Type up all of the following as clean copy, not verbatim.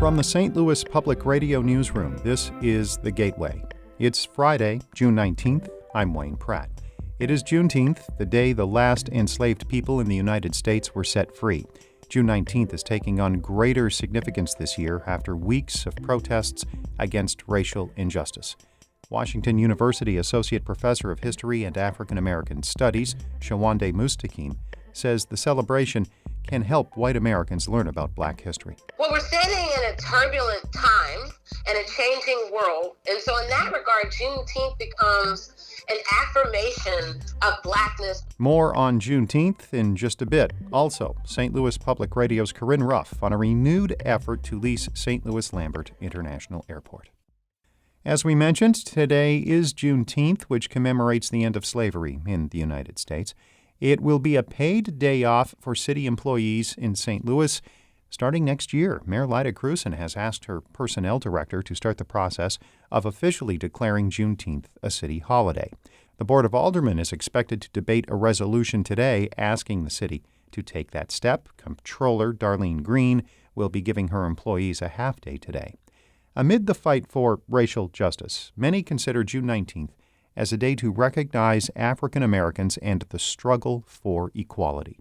From the St. Louis Public Radio Newsroom, this is The Gateway. It's Friday, June 19th. I'm Wayne Pratt. It is Juneteenth, the day the last enslaved people in the United States were set free. June 19th is taking on greater significance this year after weeks of protests against racial injustice. Washington University Associate Professor of History and African American Studies, Shawande Mustaqim, says the celebration can help white Americans learn about Black history. Well, we're standing in a turbulent time and a changing world. And so in that regard, Juneteenth becomes an affirmation of Blackness. More on Juneteenth in just a bit. Also, St. Louis Public Radio's Corinne Ruff on a renewed effort to lease St. Louis Lambert International Airport. As we mentioned, today is Juneteenth, which commemorates the end of slavery in the United States. It will be a paid day off for city employees in St. Louis starting next year. Mayor Lyda Krewson has asked her personnel director to start the process of officially declaring Juneteenth a city holiday. The Board of Aldermen is expected to debate a resolution today asking the city to take that step. Comptroller Darlene Green will be giving her employees a half-day today. Amid the fight for racial justice, many consider June 19th as a day to recognize African Americans and the struggle for equality.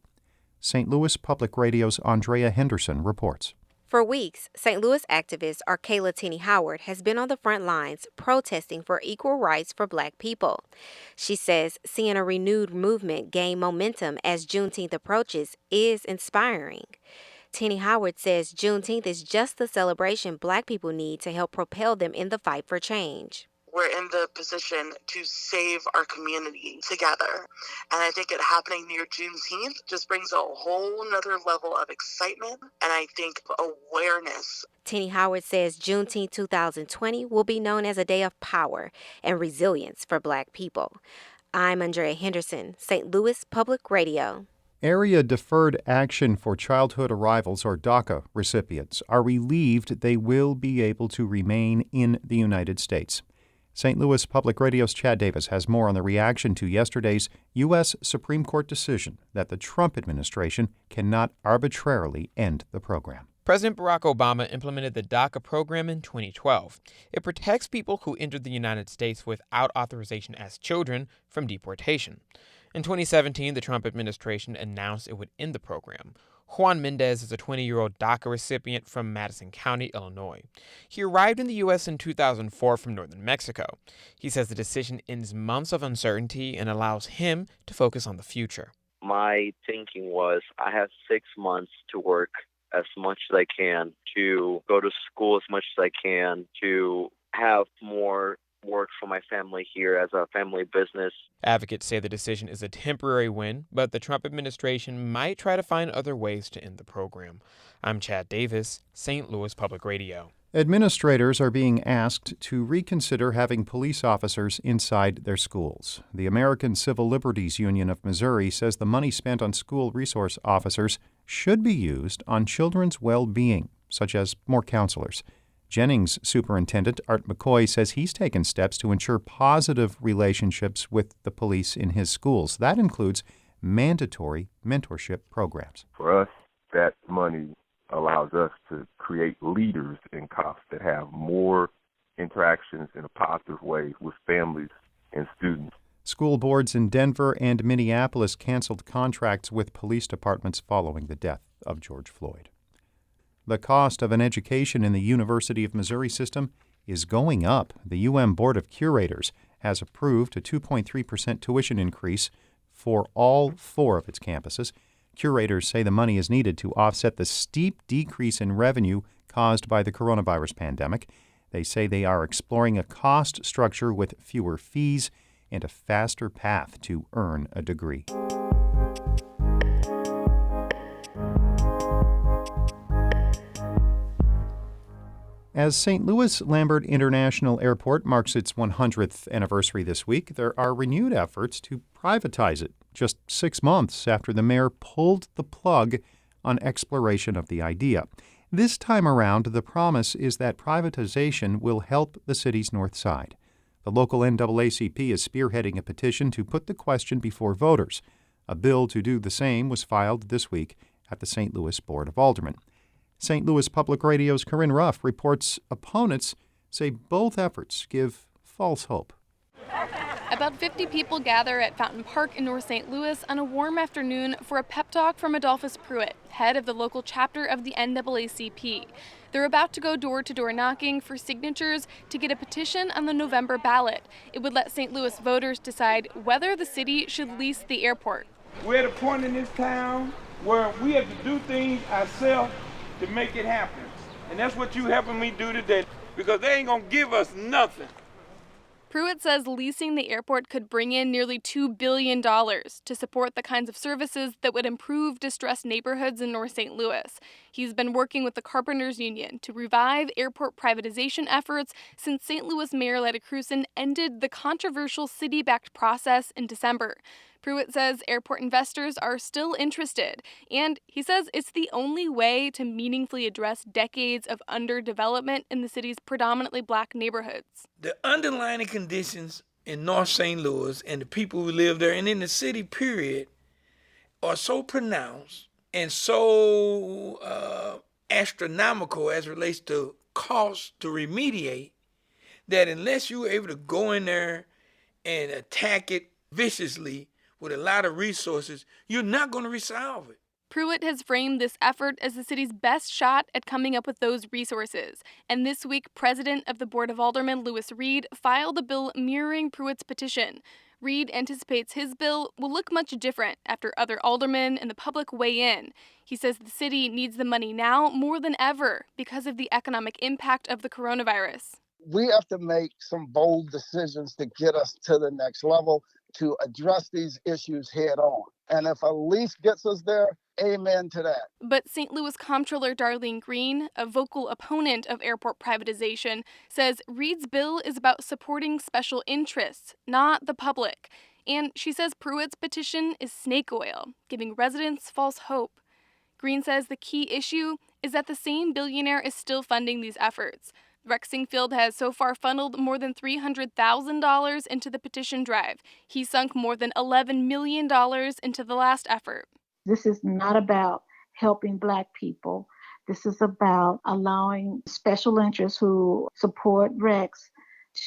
St. Louis Public Radio's Andrea Henderson reports. For weeks, St. Louis activist Arkayla Tenney Howard has been on the front lines protesting for equal rights for Black people. She says seeing a renewed movement gain momentum as Juneteenth approaches is inspiring. Tenney Howard says Juneteenth is just the celebration Black people need to help propel them in the fight for change. We're in the position to save our community together. And I think it happening near Juneteenth just brings a whole nother level of excitement and I think awareness. Tenney Howard says Juneteenth 2020 will be known as a day of power and resilience for Black people. I'm Andrea Henderson, St. Louis Public Radio. Area Deferred Action for Childhood Arrivals, or DACA, recipients are relieved they will be able to remain in the United States. St. Louis Public Radio's Chad Davis has more on the reaction to yesterday's U.S. Supreme Court decision that the Trump administration cannot arbitrarily end the program. President Barack Obama implemented the DACA program in 2012. It protects people who entered the United States without authorization as children from deportation. In 2017, the Trump administration announced it would end the program. Juan Mendez is a 20-year-old DACA recipient from Madison County, Illinois. He arrived in the U.S. in 2004 from northern Mexico. He says the decision ends months of uncertainty and allows him to focus on the future. My thinking was I have 6 months to work as much as I can, to go to school as much as I can, to have more work for my family here as a family business. Advocates say the decision is a temporary win, but the Trump administration might try to find other ways to end the program. I'm Chad Davis, St. Louis Public Radio. Administrators are being asked to reconsider having police officers inside their schools. The American Civil Liberties Union of Missouri says the money spent on school resource officers should be used on children's well-being, such as more counselors. Jennings Superintendent Art McCoy says he's taken steps to ensure positive relationships with the police in his schools. That includes mandatory mentorship programs. For us, that money allows us to create leaders in cops that have more interactions in a positive way with families and students. School boards in Denver and Minneapolis canceled contracts with police departments following the death of George Floyd. The cost of an education in the University of Missouri system is going up. The UM Board of Curators has approved a 2.3% tuition increase for all 4 of its campuses. Curators say the money is needed to offset the steep decrease in revenue caused by the coronavirus pandemic. They say they are exploring a cost structure with fewer fees and a faster path to earn a degree. As St. Louis Lambert International Airport marks its 100th anniversary this week, there are renewed efforts to privatize it, just 6 months after the mayor pulled the plug on exploration of the idea. This time around, the promise is that privatization will help the city's north side. The local NAACP is spearheading a petition to put the question before voters. A bill to do the same was filed this week at the St. Louis Board of Aldermen. St. Louis Public Radio's Corinne Ruff reports opponents say both efforts give false hope. About 50 people gather at Fountain Park in North St. Louis on a warm afternoon for a pep talk from Adolphus Pruitt, head of the local chapter of the NAACP. They're about to go door-to-door knocking for signatures to get a petition on the November ballot. It would let St. Louis voters decide whether the city should lease the airport. We're at a point in this town where we have to do things ourselves to make it happen. And that's what you helping me do today, because they ain't gonna give us nothing. Pruitt says leasing the airport could bring in nearly $2 billion to support the kinds of services that would improve distressed neighborhoods in North St. Louis. He's been working with the Carpenters Union to revive airport privatization efforts since St. Louis Mayor Letta Crewson ended the controversial city-backed process in December. Pruitt says airport investors are still interested, and he says it's the only way to meaningfully address decades of underdevelopment in the city's predominantly black neighborhoods. The underlying conditions in North St. Louis and the people who live there and in the city, period, are so pronounced and so astronomical as it relates to costs to remediate that unless you're able to go in there and attack it viciously, with a lot of resources, you're not going to resolve it. Pruitt has framed this effort as the city's best shot at coming up with those resources. And this week, President of the Board of Aldermen, Lewis Reed, filed a bill mirroring Pruitt's petition. Reed anticipates his bill will look much different after other aldermen and the public weigh in. He says the city needs the money now more than ever because of the economic impact of the coronavirus. We have to make some bold decisions to get us to the next level, to address these issues head on. And if a lease gets us there, amen to that. But St. Louis Comptroller Darlene Green, a vocal opponent of airport privatization, says Reed's bill is about supporting special interests, not the public. And she says Pruitt's petition is snake oil, giving residents false hope. Green says the key issue is that the same billionaire is still funding these efforts. Rex Singfield has so far funneled more than $300,000 into the petition drive. He sunk more than $11 million into the last effort. This is not about helping Black people. This is about allowing special interests who support Rex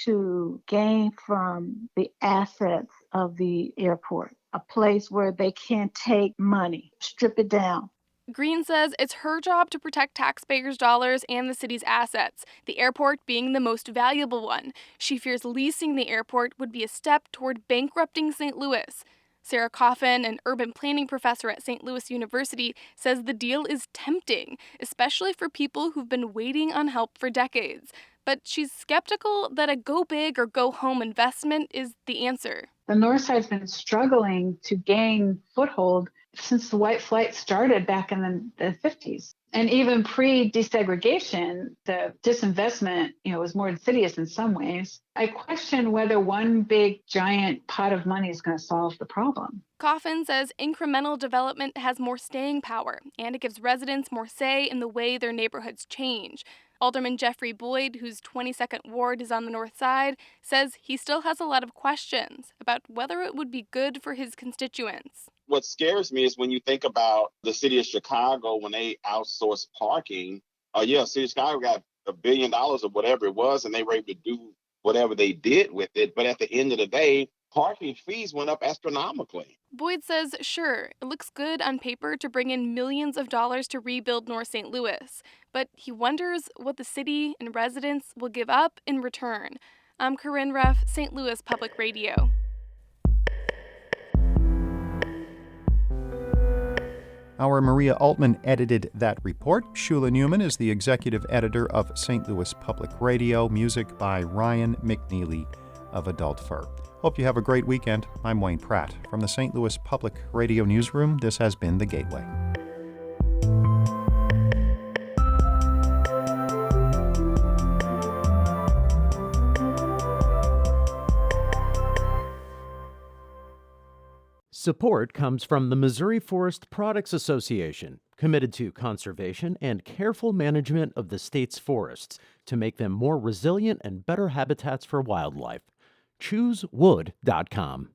to gain from the assets of the airport, a place where they can take money, strip it down. Green says it's her job to protect taxpayers' dollars and the city's assets, the airport being the most valuable one. She fears leasing the airport would be a step toward bankrupting St. Louis. Sarah Coffin, an urban planning professor at St. Louis University, says the deal is tempting, especially for people who've been waiting on help for decades. But she's skeptical that a go big or go home investment is the answer. The North Side's been struggling to gain foothold since the white flight started back in the 50s. And even pre-desegregation, the disinvestment, was more insidious in some ways. I question whether one big, giant pot of money is going to solve the problem. Coffin says incremental development has more staying power, and it gives residents more say in the way their neighborhoods change. Alderman Jeffrey Boyd, whose 22nd ward is on the north side, says he still has a lot of questions about whether it would be good for his constituents. What scares me is when you think about the city of Chicago, when they outsourced parking, city of Chicago got $1 billion or whatever it was, and they were able to do whatever they did with it. But at the end of the day, parking fees went up astronomically. Boyd says, sure, it looks good on paper to bring in millions of dollars to rebuild North St. Louis, but he wonders what the city and residents will give up in return. I'm Corinne Ruff, St. Louis Public Radio. Our Maria Altman edited that report. Shula Newman is the executive editor of St. Louis Public Radio. Music by Ryan McNeely of Adult Fur. Hope you have a great weekend. I'm Wayne Pratt. From the St. Louis Public Radio Newsroom, this has been The Gateway. Support comes from the Missouri Forest Products Association, committed to conservation and careful management of the state's forests to make them more resilient and better habitats for wildlife. ChooseWood.com.